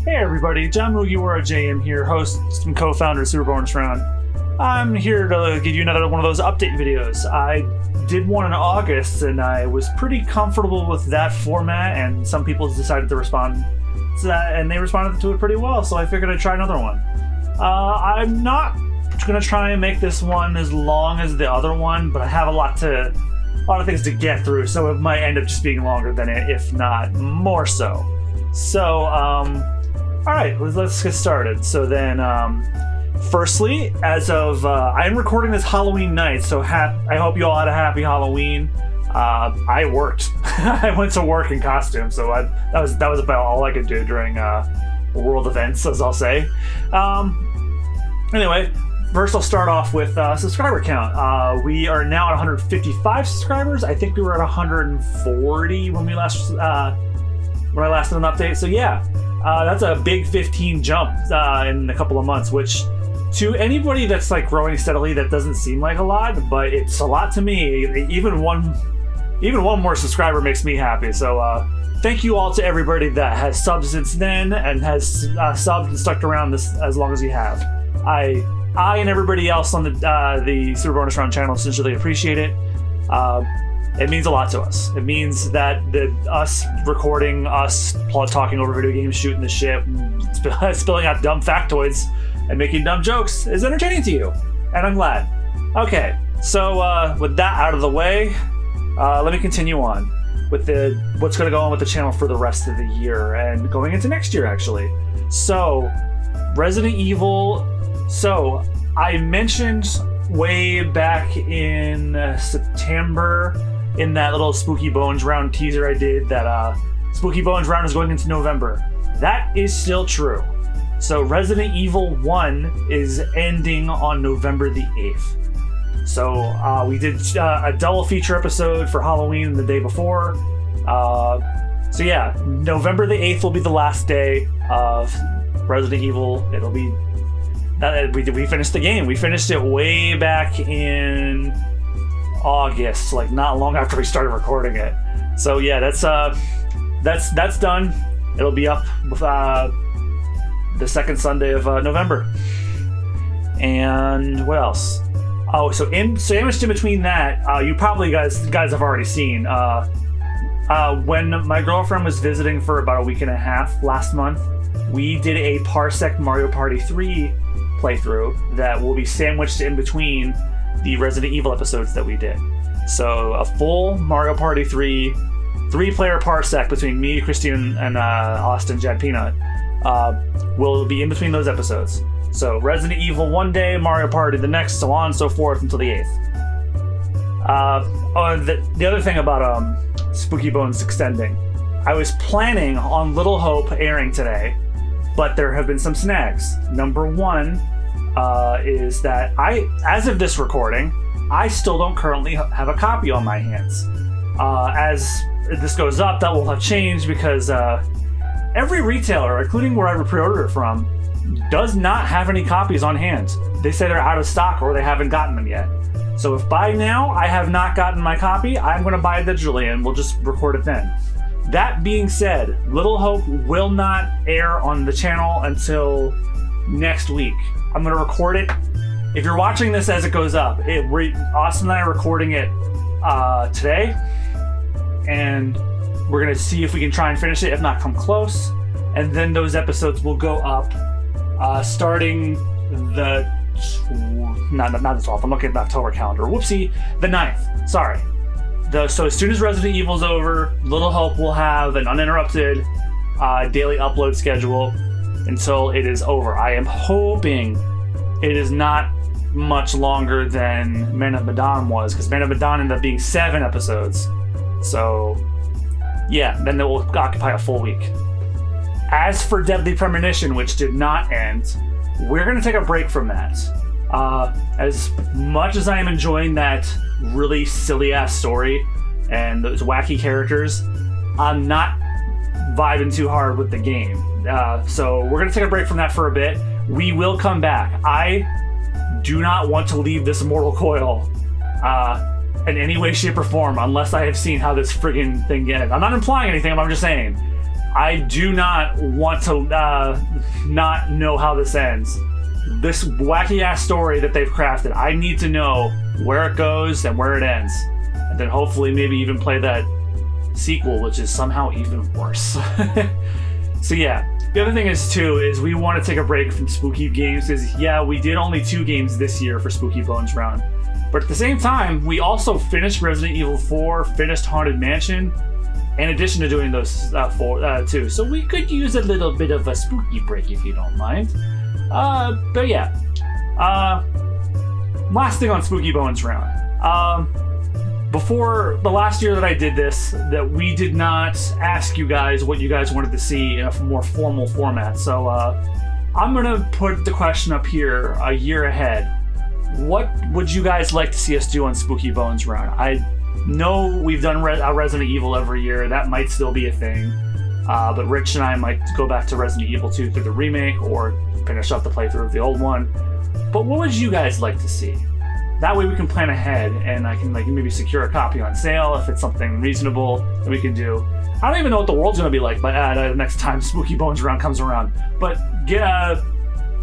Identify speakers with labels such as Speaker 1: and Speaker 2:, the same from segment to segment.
Speaker 1: Hey everybody, John Mugiwara JM here, host and co-founder of Super Bonus Round. I'm here to give you another one of those update videos. I did one in August and I was pretty comfortable with that format, and some people decided to respond to that and they responded to it pretty well, so I figured I'd try another one. I'm not going to try and make this one as long as the other one, but I have a lot of things to get through, so it might end up just being longer than it, if not more so. So, alright, let's get started. So then, firstly, as of, I'm recording this Halloween night, so I hope you all had a happy Halloween. I worked. I went to work in costume, so that was about all I could do during world events, as I'll say. Anyway, first I'll start off with subscriber count. We are now at 155 subscribers. I think we were at 140 when I last did an update. So yeah, that's a big 15 jump in a couple of months, which to anybody that's like growing steadily, that doesn't seem like a lot, but it's a lot to me. Even one more subscriber makes me happy. So thank you all to everybody that has subbed since then and has subbed and stuck around this as long as you have. I and everybody else on the Super Bonus Round channel sincerely appreciate it. It means a lot to us. It means that us recording, us talking over video games, shooting the shit, spilling out dumb factoids, and making dumb jokes is entertaining to you, and I'm glad. Okay, so with that out of the way, let me continue on with what's going to go on with the channel for the rest of the year and going into next year, actually. So, Resident Evil. So, I mentioned way back in September in that little Spooky Bones Round teaser I did that Spooky Bones Round is going into November. That is still true. So Resident Evil 1 is ending on November the 8th. So we did a double feature episode for Halloween the day before. So yeah, November the 8th will be the last day of Resident Evil. It'll be that we finished the game. We finished it way back in August, like not long after we started recording it. So yeah, that's done. It'll be up the second Sunday of November. And what else? Oh, so sandwiched in between that, you probably guys have already seen. When my girlfriend was visiting for about a week and a half last month, we did a Parsec Mario Party 3 playthrough that will be sandwiched in between the Resident Evil episodes that we did. So a full Mario Party 3-player parsec between me, Christine, and Austin Jad Peanut will be in between those episodes. So Resident Evil one day, Mario Party the next, so on and so forth until the 8th. The other thing about Spooky Bones extending, I was planning on Little Hope airing today, but there have been some snags. Number one is that as of this recording, I still don't currently have a copy on my hands. As this goes up, that will have changed because every retailer, including where I pre-ordered it from, does not have any copies on hand. They say they're out of stock or they haven't gotten them yet. So if by now I have not gotten my copy, I'm going to buy it digitally and we'll just record it then. That being said, Little Hope will not air on the channel until next week. I'm going to record it. If you're watching this as it goes up, Austin and I are recording it today, and we're going to see if we can try and finish it, if not come close, and then those episodes will go up starting not the 12th, I'm looking at the October calendar. Whoopsie, the 9th, sorry. So as soon as Resident Evil's over, Little Hope will have an uninterrupted daily upload schedule until it is over. I am hoping it is not much longer than Man of Medan was, because Man of Medan ended up being 7 episodes. So yeah, then it will occupy a full week. As for Deadly Premonition, which did not end, we're going to take a break from that. As much as I am enjoying that really silly-ass story and those wacky characters, I'm not vibing too hard with the game. So we're going to take a break from that for a bit. We will come back. I do not want to leave this Immortal Coil in any way, shape, or form unless I have seen how this friggin' thing ends. I'm not implying anything, I'm just saying. I do not want to not know how this ends. This wacky ass story that they've crafted, I need to know where it goes and where it ends. And then hopefully maybe even play that sequel, which is somehow even worse. So yeah, the other thing is too, is we want to take a break from spooky games, because yeah, we did only 2 games this year for Spooky Bones round. But at the same time, we also finished Resident Evil 4, finished Haunted Mansion, in addition to doing those 4 too. So we could use a little bit of a spooky break if you don't mind. But yeah. Last thing on Spooky Bones round. Before the last year that I did this, that we did not ask you guys what you guys wanted to see in a more formal format. So I'm gonna put the question up here a year ahead. What would you guys like to see us do on Spooky Bones round? I know we've done Resident Evil every year. That might still be a thing. But Rich and I might go back to Resident Evil 2 through the remake, or finish up the playthrough of the old one. But what would you guys like to see? That way we can plan ahead, and I can maybe secure a copy on sale if it's something reasonable that we can do. I don't even know what the world's gonna be like by the next time Spooky Bones round comes around. But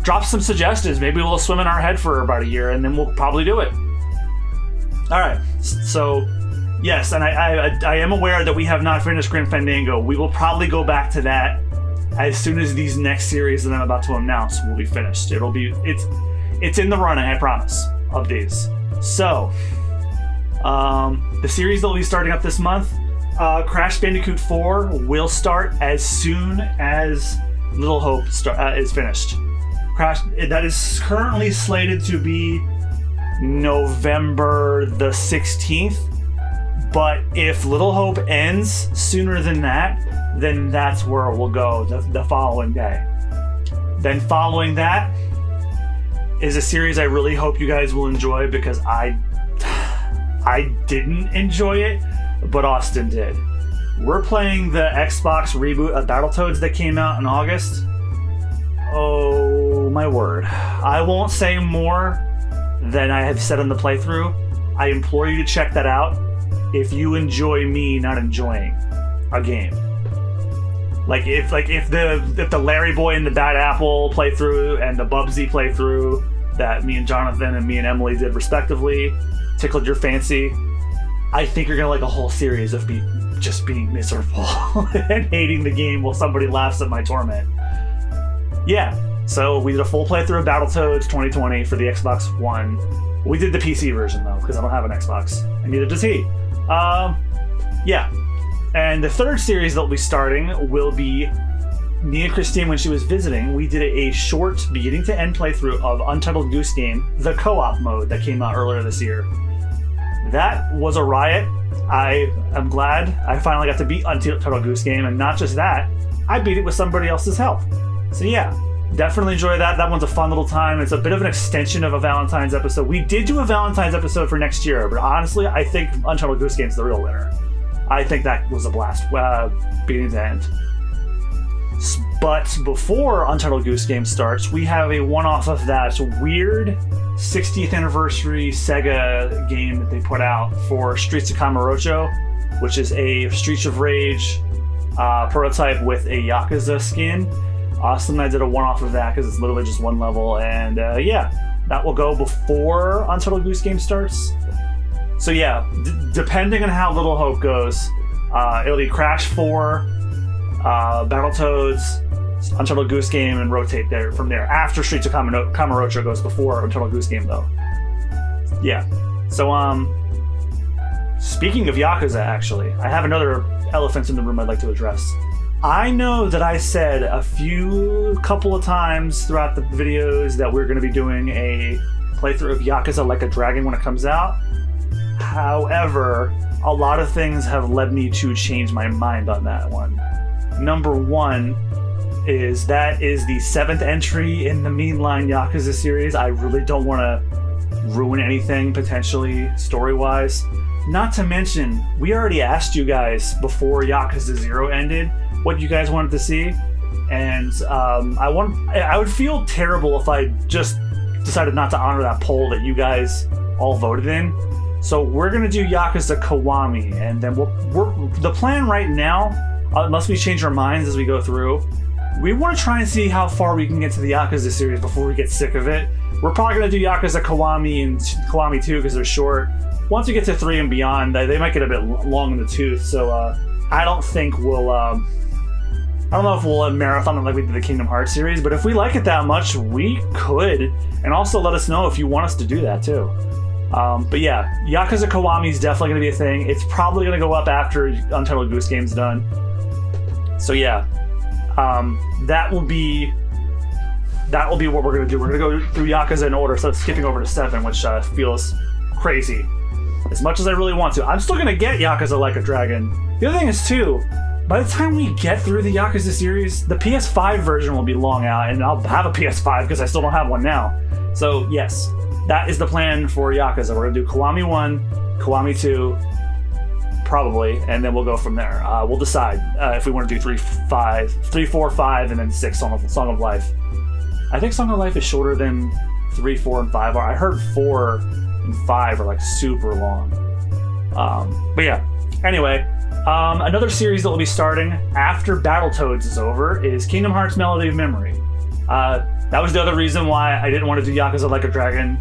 Speaker 1: drop some suggestions. Maybe we'll swim in our head for about a year, and then we'll probably do it. All right. So yes, and I am aware that we have not finished Grim Fandango. We will probably go back to that as soon as these next series that I'm about to announce will be finished. It's in the running, I promise, of these. So, the series that will be starting up this month, Crash Bandicoot 4 will start as soon as Little Hope is finished. That is currently slated to be November the 16th, but if Little Hope ends sooner than that, then that's where we'll go the following day. Then following that is a series I really hope you guys will enjoy, because I didn't enjoy it, but Austin did. We're playing the Xbox reboot of Battletoads that came out in August. Oh my word. I won't say more than I have said in the playthrough. I implore you to check that out if you enjoy me not enjoying a game. If the Larry Boy and the Bad Apple playthrough and the Bubsy playthrough that me and Jonathan and me and Emily did respectively tickled your fancy, I think you're gonna like a whole series of just being miserable and hating the game while somebody laughs at my torment. Yeah, so we did a full playthrough of Battletoads 2020 for the Xbox One. We did the PC version though, because I don't have an Xbox, and neither does he. Yeah. And the third series that will be starting will be me and Christine, when she was visiting, we did a short beginning to end playthrough of Untitled Goose Game, the co-op mode that came out earlier this year. That was a riot. I am glad I finally got to beat Untitled Goose Game, and not just that, I beat it with somebody else's help. So yeah, definitely enjoy that. That one's a fun little time. It's a bit of an extension of a Valentine's episode. We did do a Valentine's episode for next year, but honestly, I think Untitled Goose Game's the real winner. I think that was a blast, beginning to end. But before Untitled Goose Game starts, we have a one-off of that weird 60th anniversary Sega game that they put out for Streets of Kamurocho, which is a Streets of Rage prototype with a Yakuza skin. Austin and I did a one-off of that because it's literally just one level, and yeah, that will go before Untitled Goose Game starts. So yeah, depending on how Little Hope goes, it'll be Crash 4, Battletoads, Untitled Goose Game, and rotate there from there. After Streets of Kamurocho goes before Untitled Goose Game, though. Yeah. So, speaking of Yakuza, actually, I have another elephant in the room I'd like to address. I know that I said a couple of times throughout the videos that we're going to be doing a playthrough of Yakuza Like a Dragon when it comes out. However, a lot of things have led me to change my mind on that one. Number one is that is the 7th entry in the Mainline Yakuza series. I really don't want to ruin anything, potentially, story-wise. Not to mention, we already asked you guys before Yakuza 0 ended what you guys wanted to see, and I would feel terrible if I just decided not to honor that poll that you guys all voted in. So we're gonna do Yakuza Kiwami, and then the plan right now, unless we change our minds as we go through. We want to try and see how far we can get to the Yakuza series before we get sick of it. We're probably going to do Yakuza Kiwami and Kiwami 2 because they're short. Once we get to 3 and beyond, they might get a bit long in the tooth, so I don't think we'll... I don't know if we'll marathon it like we did the Kingdom Hearts series, but if we like it that much, we could. And also let us know if you want us to do that too. But yeah, Yakuza Kiwami is definitely going to be a thing. It's probably going to go up after Untitled Goose Game's done. So yeah, that will be what we're going to do. We're going to go through Yakuza in order, so skipping over to 7, which feels crazy. As much as I really want to. I'm still going to get Yakuza Like a Dragon. The other thing is too, by the time we get through the Yakuza series, the PS5 version will be long out, and I'll have a PS5 because I still don't have one now. So yes, that is the plan for Yakuza. We're going to do Kiwami 1, Kiwami 2, probably, and then we'll go from there. We'll decide if we want to do 3, 4, 5, and then 6, Song of Life. I think Song of Life is shorter than 3, 4, and 5 are. I heard 4 and 5 are like super long. But yeah, anyway, another series that will be starting after Battletoads is over is Kingdom Hearts Melody of Memory. That was the other reason why I didn't want to do Yakuza Like a Dragon,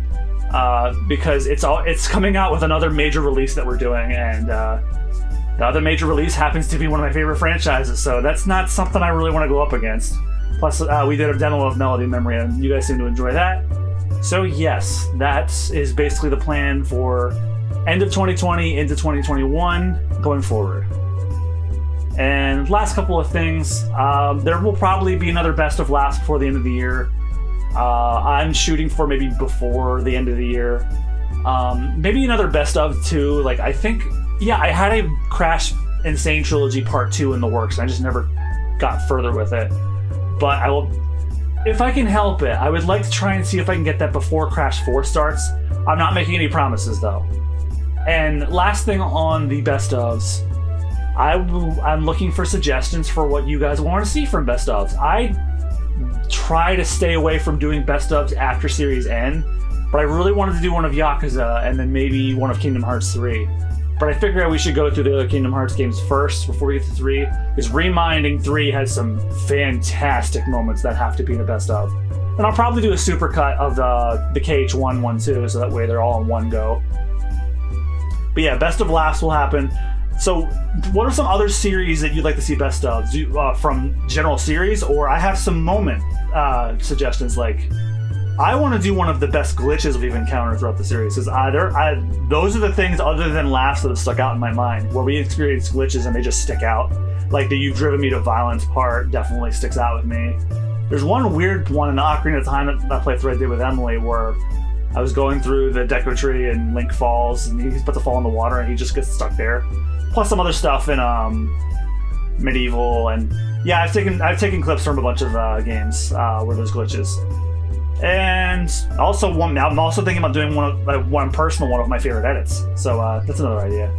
Speaker 1: because it's coming out with another major release that we're doing, and the other major release happens to be one of my favorite franchises, so that's not something I really want to go up against. Plus, we did a demo of Melody of Memory, and you guys seem to enjoy that. So yes, that is basically the plan for end of 2020 into 2021 going forward. And last couple of things, there will probably be another Best of Laughs before the end of the year. I'm shooting for maybe before the end of the year. Maybe another Best of too. Like, I think, yeah, I had a Crash Insane Trilogy Part 2 in the works, and I just never got further with it. But I will, if I can help it, I would like to try and see if I can get that before Crash 4 starts. I'm not making any promises though. And last thing on the Best ofs, I'm looking for suggestions for what you guys want to see from Best ofs. I try to stay away from doing Best ofs after Series N, but I really wanted to do one of Yakuza and then maybe one of Kingdom Hearts 3. But I figured we should go through the other Kingdom Hearts games first before we get to 3, because Reminding 3 has some fantastic moments that have to be in the Best of. And I'll probably do a supercut of the KH1 one too, so that way they're all in one go. But yeah, Best of Laughs will happen. So what are some other series that you'd like to see Best of from general series? Or I have some moment suggestions, like I want to do one of the best glitches we've encountered throughout the series, because those are the things other than laughs that have stuck out in my mind, where we experience glitches and they just stick out. Like the You've Driven Me to Violence part definitely sticks out with me. There's one weird one in Ocarina of Time that playthrough I did with Emily, where I was going through the Deku Tree and Link falls, and he's about to fall in the water and he just gets stuck there. Plus some other stuff in Medieval, and yeah, I've taken clips from a bunch of games where there's glitches. And also I'm also thinking about doing one personal one of my favorite edits. So that's another idea.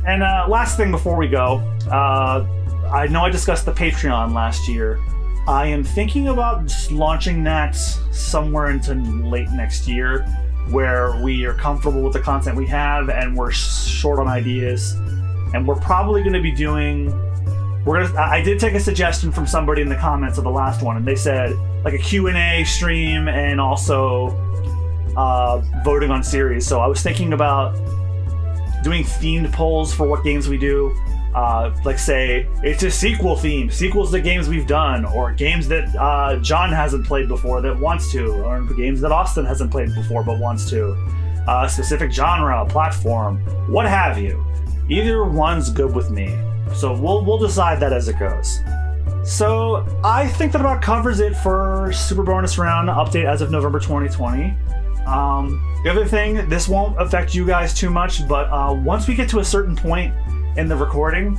Speaker 1: And last thing before we go, I know I discussed the Patreon last year. I am thinking about just launching that somewhere into late next year, where we are comfortable with the content we have and we're short on ideas. And we're probably going to be doing... I did take a suggestion from somebody in the comments of the last one, and they said like a Q&A stream and also voting on series. So I was thinking about doing themed polls for what games we do. Like say, it's a sequel theme, sequels to games we've done, or games that John hasn't played before that wants to, or games that Austin hasn't played before but wants to. Specific genre, platform, what have you. Either one's good with me. So we'll decide that as it goes. So I think that about covers it for Super Bonus Round update as of November 2020. The other thing, this won't affect you guys too much, but once we get to a certain point in the recording,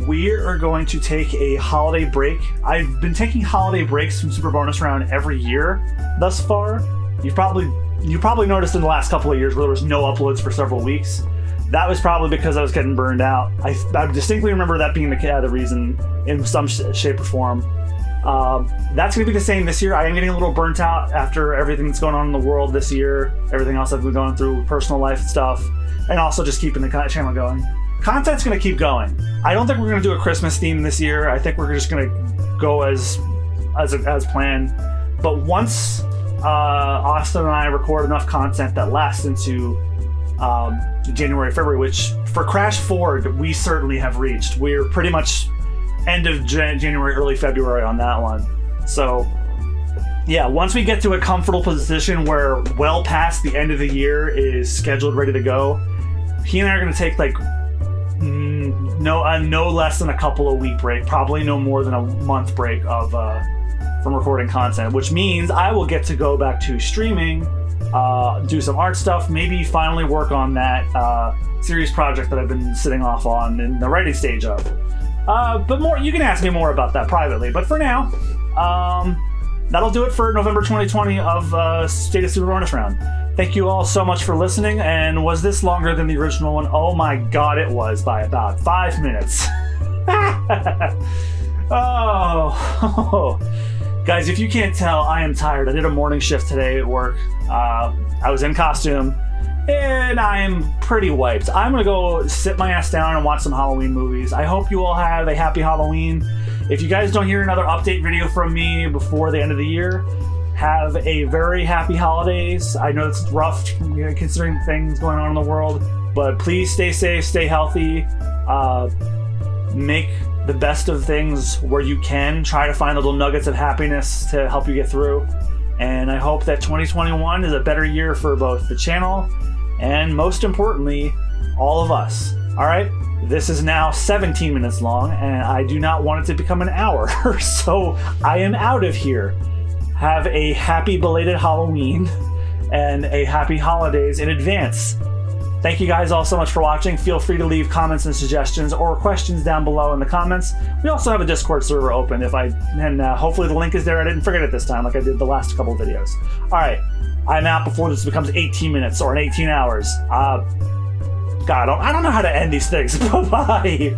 Speaker 1: we are going to take a holiday break. I've been taking holiday breaks from Super Bonus Round every year thus far. You probably noticed in the last couple of years where there was no uploads for several weeks. That was probably because I was getting burned out. I distinctly remember that being the reason in some shape or form. That's going to be the same this year. I am getting a little burnt out after everything that's going on in the world this year, everything else I've been going through, personal life stuff, and also just keeping the channel going. content's going to keep going. I don't think we're going to do a Christmas theme this year. I think we're just going to go as planned. But once Austin and I record enough content that lasts into January, February, which for Crash Ford we certainly have reached. We're pretty much end of January, early February on that one. So yeah, once we get to a comfortable position where well past the end of the year is scheduled, ready to go, he and I are going to take like no less than a couple of week break, probably no more than a month break of from recording content, which means I will get to go back to streaming, do some art stuff, maybe finally work on that series project that I've been sitting off on in the writing stage of. But more, you can ask me more about that privately. But for now, that'll do it for November 2020 of State of Super Bonus Round. Thank you all so much for listening. And was this longer than the original one? Oh my god, it was by about 5 minutes. Oh. Guys, if you can't tell, I am tired. I did a morning shift today at work. I was in costume, and I am pretty wiped. I'm gonna go sit my ass down and watch some Halloween movies. I hope you all have a happy Halloween. If you guys don't hear another update video from me before the end of the year, have a very happy holidays. I know it's rough, considering things going on in the world, but please stay safe, stay healthy, make the best of things where you can. Try to find little nuggets of happiness to help you get through. And I hope that 2021 is a better year for both the channel and, most importantly, all of us. All right? This is now 17 minutes long, and I do not want it to become an hour. So I am out of here. Have a happy belated Halloween and a happy holidays in advance. Thank you guys all so much for watching. Feel free to leave comments and suggestions or questions down below in the comments. We also have a Discord server open and hopefully the link is there. I didn't forget it this time like I did the last couple of videos. All right, I'm out before this becomes 18 minutes or 18 hours. God, I don't know how to end these things. Bye-bye.